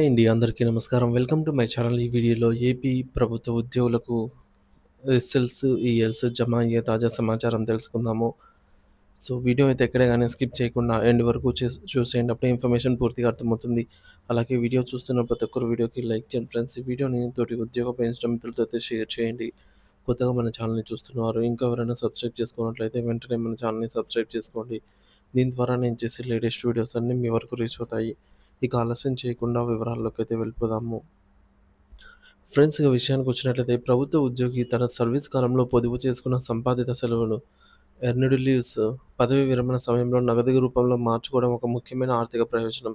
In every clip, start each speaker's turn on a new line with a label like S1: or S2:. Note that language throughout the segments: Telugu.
S1: అండి అందరికీ నమస్కారం. Welcome to my channel. ఈ వీడియోలో ఏపీ ప్రభుత్వ ఉద్యోగులకు ఎస్ఎల్స్, ఈఎల్స్ జమ అయ్యే తాజా సమాచారం తెలుసుకుందాము. సో, వీడియో అయితే ఎక్కడ గాని స్కిప్ చేయకుండా ఎండ్ వరకు చూసేయండి. అప్పుడే ఇన్ఫర్మేషన్ పూర్తిగా అర్థమవుతుంది. అలాగే వీడియో చూస్తున్న ప్రతి ఒక్కరు వీడియోకి లైక్ చేయండి ఫ్రెండ్స్. ఈ వీడియోని తోటి ఉద్యోగ పెంచడం మిత్రులతో అయితే షేర్ చేయండి. కొత్తగా మన ఛానల్‌ని చూస్తున్నవారు ఇంకా ఎవరైనా సబ్స్క్రైబ్ చేసుకున్నట్లయితే వెంటనే మన ఛానల్‌ని సబ్స్క్రైబ్ చేసుకోండి. దీని ద్వారా నేను చేసే లేటెస్ట్ వీడియోస్ అన్నీ మీ వరకు రీచ్ అవుతాయి. ఇక ఆలస్యం చేయకుండా వివరాల్లోకైతే వెళ్ళిపోదాము. ఫ్రెండ్స్, ఇక విషయానికి వచ్చినట్లయితే ప్రభుత్వ ఉద్యోగి తన సర్వీస్ కాలంలో పొదుపు చేసుకున్న సంపాదిత సెలవులు ఎర్న్డ్ లీవ్స్ పదవీ విరమణ సమయంలో నగదు రూపంలో మార్చుకోవడం ఒక ముఖ్యమైన ఆర్థిక ప్రయోజనం.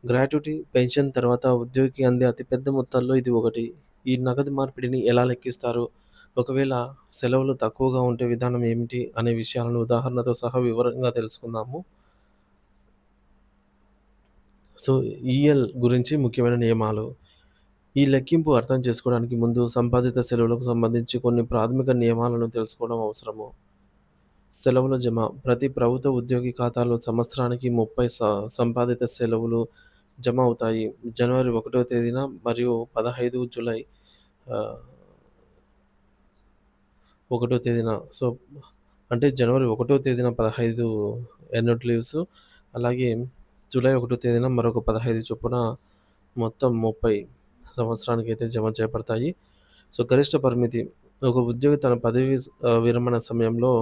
S1: గ్రాట్యుటీ, పెన్షన్ తర్వాత ఉద్యోగికి అందే అతిపెద్ద మొత్తాల్లో ఇది ఒకటి. ఈ నగదు మార్పిడిని ఎలా లెక్కిస్తారు? ఒకవేళ సెలవులు తక్కువగా ఉంటే విధానం ఏమిటి? అనే విషయాలను ఉదాహరణతో సహా వివరంగా తెలుసుకుందాము. సో, ఈఎల్ గురించి ముఖ్యమైన నియమాలు. ఈ లెక్కింపు అర్థం చేసుకోవడానికి ముందు సంపాదిత సెలవులకు సంబంధించి కొన్ని ప్రాథమిక నియమాలను తెలుసుకోవడం అవసరము. సెలవుల జమ. ప్రతి ప్రభుత్వ ఉద్యోగి ఖాతాలో సంవత్సరానికి 30 సంపాదిత సెలవులు జమ అవుతాయి. జనవరి 1వ తేదీన మరియు 15 జూలై ఆహ్, 1 తేదీన. సో, అంటే జనవరి 1 తేదీన 15 ఎర్న్డ్ లీవ్స్, అలాగే జూలై 1 తేదీన మరొక 15 చొప్పున మొత్తం 30 సంవత్సరానికైతే జమ చేయబడతాయి. సో, గరిష్ట పరిమితి. ఒక ఉద్యోగి తన పదవీ విరమణ సమయంలో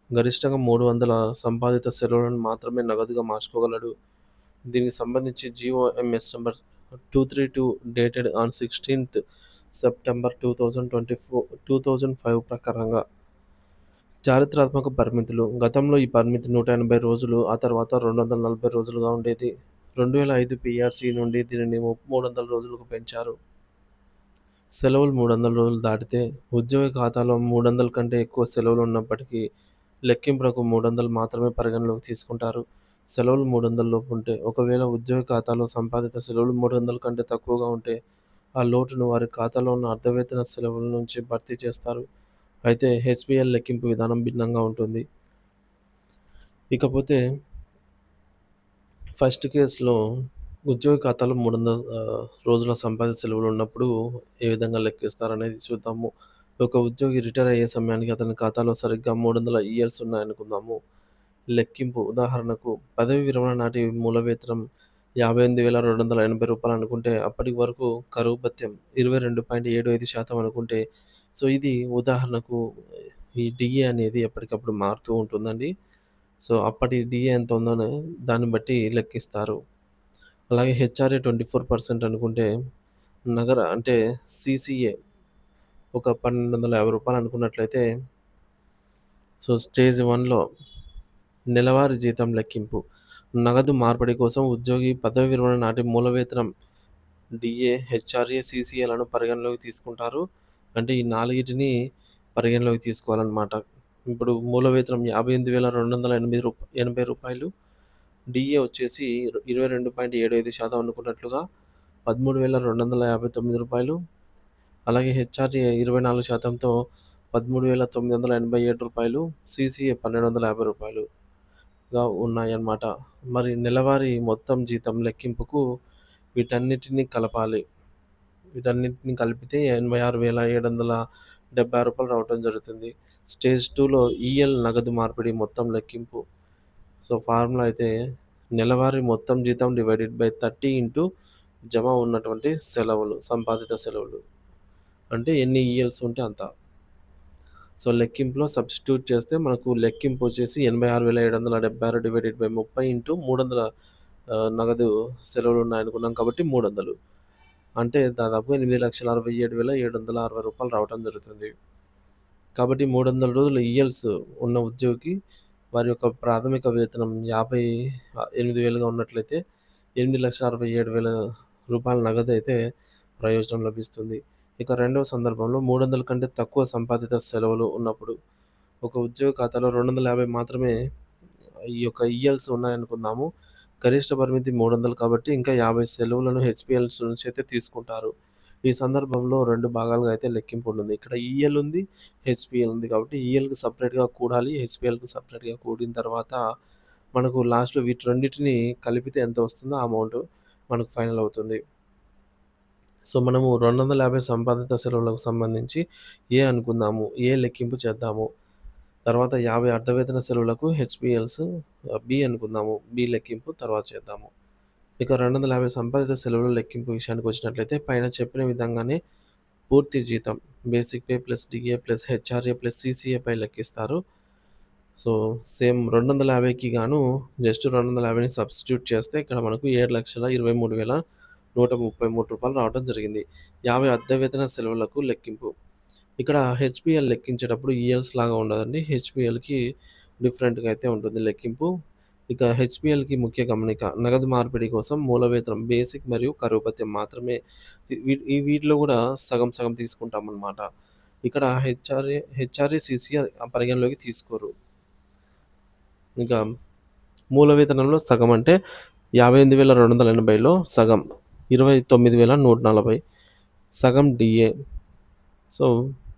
S1: గరిష్టంగా 300 సంపాదిత సెలవులను మాత్రమే నగదుగా మార్చుకోగలడు. దీనికి సంబంధించి జీఓఎంఎస్ నంబర్ 232 డేటెడ్ ఆన్ 16థ్ సెప్టెంబర్ 2005 ప్రకారంగా చారిత్రాత్మక పరిమితులు. గతంలో ఈ పరిమితి 180 రోజులు, ఆ తర్వాత 240 రోజులుగా ఉండేది. 2005 పీఆర్సీ నుండి దీనిని 300 రోజులకు పెంచారు. సెలవులు 300 రోజులు దాటితే ఉద్యోగి ఖాతాలో 300 కంటే ఎక్కువ సెలవులు ఉన్నప్పటికీ లెక్కింపునకు 300 మాత్రమే పరిగణలోకి తీసుకుంటారు. సెలవులు 300 లోపు ఉంటే, ఒకవేళ ఉద్యోగి ఖాతాలో సంపాదిత సెలవులు 300 కంటే తక్కువగా ఉంటే ఆ లోటును వారి ఖాతాలో ఉన్న అర్ధవేతన సెలవుల నుంచి భర్తీ చేస్తారు. అయితే హెచ్‌బీఎల్ లెక్కింపు విధానం భిన్నంగా ఉంటుంది. ఇకపోతే ఫస్ట్ కేస్‌లో ఉద్యోగి ఖాతాలో 300 రోజుల సంపాదిత సెలవులు ఉన్నప్పుడు ఏ విధంగా లెక్కిస్తారనేది చూద్దాము. ఒక ఉద్యోగి రిటైర్ అయ్యే సమయానికి అతని ఖాతాలో సరిగ్గా 300 ఈఎల్స్ ఉన్నాయనుకుందాము. లెక్కింపు ఉదాహరణకు పదవీ విరమణ నాటి మూల వేతనం రూ. 58,280 అనుకుంటే, అప్పటి వరకు కరువు భత్యం 22.75% అనుకుంటే, సో, ఇది ఉదాహరణకు ఈ డీఏ అనేది ఎప్పటికప్పుడు మారుతూ ఉంటుందండి. సో, అప్పటి డీఏ ఎంత ఉందోనే దాన్ని బట్టి లెక్కిస్తారు. అలాగే హెచ్ఆర్ఏ 24% అనుకుంటే, అంటే సీసీఏ ఒక రూ. 1,250 అనుకున్నట్లయితే, సో, స్టేజ్ 1లో నెలవారీ జీతం లెక్కింపు. నగదు మార్పిడి కోసం ఉద్యోగి పదవీ విరమణ నాటి మూల వేతనం డీఏ, హెచ్ఆర్ఏ, సీసీఏలను పరిగణలోకి తీసుకుంటారు. అంటే ఈ నాలుగిటిని పరిగణలోకి తీసుకోవాలనమాట. ఇప్పుడు మూల వేతనం రూ. 58,280 డీఏ వచ్చేసి 22.75% అనుకున్నట్లుగా రూ. 13,259. అలాగే హెచ్ఆర్ఏ 24%తో రూ. 13,987. సీసీఏ రూ. 1,250గా ఉన్నాయన్నమాట. మరి నెలవారీ మొత్తం జీతం లెక్కింపుకు వీటన్నిటిని కలపాలి. వీటన్నిటిని కలిపితే రూ. 86,776 రావటం జరుగుతుంది. స్టేజ్ 2లో ఈఎల్ నగదు మార్పిడి మొత్తం లెక్కింపు. సో, ఫార్ములా అయితే నెలవారీ మొత్తం జీతం డివైడెడ్ బై 30 ఇంటూ జమ ఉన్నటువంటి సెలవులు, సంపాదిత సెలవులు. అంటే ఎన్ని ఈఎల్స్ ఉంటే అంత. సో, లెక్కింపులో సబ్స్టిట్యూట్ చేస్తే మనకు లెక్కింపు వచ్చేసి 86,776 డివైడెడ్ బై 30 ఇంటూ 300 నగదు సెలవులు ఉన్నాయనుకున్నాం కాబట్టి 300. అంటే దాదాపుగా రూ. 8,67,760 రావటం జరుగుతుంది. కాబట్టి 300 రోజులు ఈఎల్స్ ఉన్న ఉద్యోగికి వారి యొక్క ప్రాథమిక వేతనం 58,000గా ఉన్నట్లయితే రూ. 8,67,000 నగదైతే ప్రయోజనం లభిస్తుంది. ఇక రెండవ సందర్భంలో 300 కంటే తక్కువ సంపాదిత సెలవులు ఉన్నప్పుడు ఒక ఉద్యోగి ఖాతాలో 250 మాత్రమే ఈ యొక్క ఈఎల్స్ ఉన్నాయనుకుందాము. గరిష్ట పరిమితి 300 కాబట్టి ఇంకా 50 సెలవులను హెచ్‌బీఎల్స్ నుంచి అయితే తీసుకుంటారు. ఈ సందర్భంలో 2 భాగాలుగా అయితే లెక్కింపు ఉంటుంది. ఇక్కడ ఈఎల్ ఉంది, హెచ్‌బీఎల్ ఉంది. కాబట్టి ఈఎల్‌కి సెపరేట్‌గా కూడాలి. హెచ్‌బీఎల్‌కి సెపరేట్‌గా కూడిన తర్వాత మనకు లాస్ట్‌లో వీటి రెండిటిని కలిపితే ఎంత వస్తుందో ఆ అమౌంట్ మనకు ఫైనల్ అవుతుంది. సో, మనము 250 సంపాదిత సెలవులకు సంబంధించి ఏ అనుకుందాము. ఏ లెక్కింపు చేద్దాము. తర్వాత 50 అర్ధవేతన సెలవులకు హెచ్‌బిఎల్స్ బి అనుకుందాము. బి లెక్కింపు తర్వాత చేద్దాము. ఇక 250 సంపాదిత సెలవుల లెక్కింపు విషయానికొచ్చినట్లయితే పైన చెప్పిన విధంగానే పూర్తి జీతం basic pay plus DA plus HRA plus సీసీఏపై లెక్కిస్తారు. సో, సేమ్ 250కి గాను జస్ట్ 250ని సబ్స్టిట్యూట్ చేస్తే ఇక్కడ మనకు రూ. 7,23,133 రావడం జరిగింది. 50 అద్దె వేతన సెలవులకు లెక్కింపు. ఇక్కడ హెచ్‌బిఎల్ లెక్కించేటప్పుడు ఈఎల్స్ లాగా ఉండదండి. హెచ్‌బిఎల్‌కి డిఫరెంట్‌గా అయితే ఉంటుంది లెక్కింపు. ఇక హెచ్‌బిఎల్‌కి ముఖ్య గమనిక నగదు మార్పిడి కోసం మూల వేతనం బేసిక్ మరియు కరువు భత్యం మాత్రమే వీటిలో గూడా సగం సగం తీసుకుంటామనమాట. ఇక్కడ హెచ్ఆర్ఏ, సీసీఆర్ పరిగణలోకి తీసుకోరు. ఇంకా మూల వేతనంలో సగం అంటే 58,280లో సగం 29,140 సగం డీఏ. సో,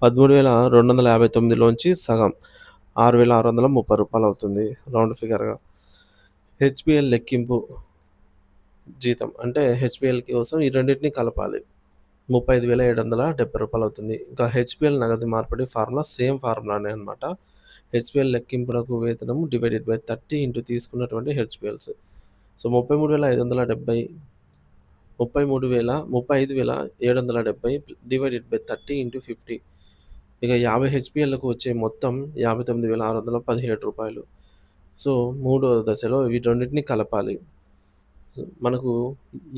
S1: 13,259లోంచి సగం రూ. 6,630 అవుతుంది రౌండ్ ఫిగర్‌గా. హెచ్‌బిఎల్ లెక్కింపు జీతం అంటే హెచ్‌బిఎల్ కోసం ఈ రెండిటిని కలపాలి. రూ. 35,770 అవుతుంది. ఇంకా హెచ్‌బిఎల్ నగదు మార్పిడి ఫార్ములా సేమ్ ఫార్ములానే అన్నమాట. హెచ్‌బిఎల్ లెక్కింపునకు వేతనం డివైడెడ్ బై 30 ఇంటూ తీసుకున్నటువంటి HBLs. So, 33,570 35,770 divided by 30 into 50. ఇక 50 హెచ్‌బిఎల్‌లకు వచ్చే మొత్తం రూ. 59,617. సో, మూడో దశలో వీటన్నిటిని కలపాలి. సో, మనకు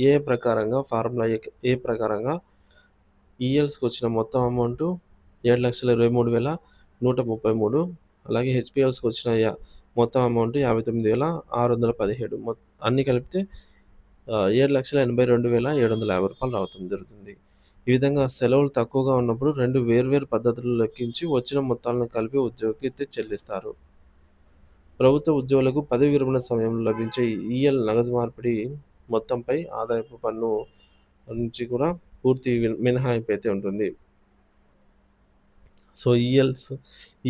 S1: ఏ ప్రకారంగా ఫార్ములా ఏ ప్రకారంగా ఈఎల్స్‌కొచ్చిన మొత్తం అమౌంటు 7,23,133 అలాగే హెచ్‌బిఎల్స్‌కొచ్చిన మొత్తం అమౌంట్ 59,617 అన్నీ కలిపితే రూ. 7,82,750 రావటం జరుగుతుంది. ఈ విధంగా సెలవులు తక్కువగా ఉన్నప్పుడు 2 వేర్వేరు పద్ధతుల్లో లెక్కించి వచ్చిన మొత్తాలను కలిపి ఉద్యోగికి అయితే చెల్లిస్తారు. ప్రభుత్వ ఉద్యోగులకు పదవి విరమణ సమయంలో లభించే ఈఎల్ నగదు మార్పిడి మొత్తంపై ఆదాయపు పన్ను నుంచి కూడా పూర్తి మినహాయింపు అయితే ఉంటుంది. సో,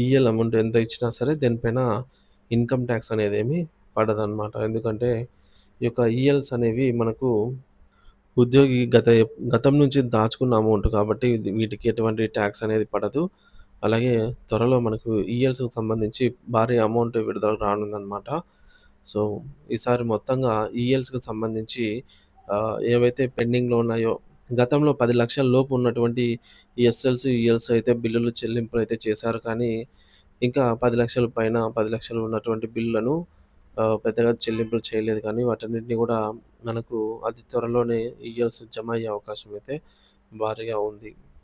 S1: ఈఎల్ అమౌంట్ ఎంత ఇచ్చినా సరే దేనిపైన ఇన్‌కమ్ టాక్స్ అనేదేమీ పడదనమాట. ఎందుకంటే ఈ యొక్క ఈఎల్స్ అనేవి మనకు ఉద్యోగి గతం నుంచి దాచుకున్న అమౌంట్ కాబట్టి వీటికి ఎటువంటి టాక్స్ అనేది పడదు. అలాగే త్వరలో మనకు ఈఎల్స్‌కి సంబంధించి భారీ అమౌంట్ విడుదల రానుందనమాట. సో, ఈసారి మొత్తంగా ఈఎల్స్‌కి సంబంధించి ఏవైతే పెండింగ్‌లో ఉన్నాయో గతంలో 10,00,000 లోపు ఉన్నటువంటి ఎస్ఎల్స్, ఈఎల్స్ అయితే బిల్లులు చెల్లింపులైతే చేశారు. కానీ ఇంకా 10,00,000 పైన 10,00,000 ఉన్నటువంటి బిల్లులను పెద్దగా చెల్లింపులు చేయలేదు కానీ వాటన్నిటిని గూడా మనకు అతి త్వరలోనే ఈఎల్స్ జమ అయ్యే అవకాశం అయితే భారీగా ఉంది.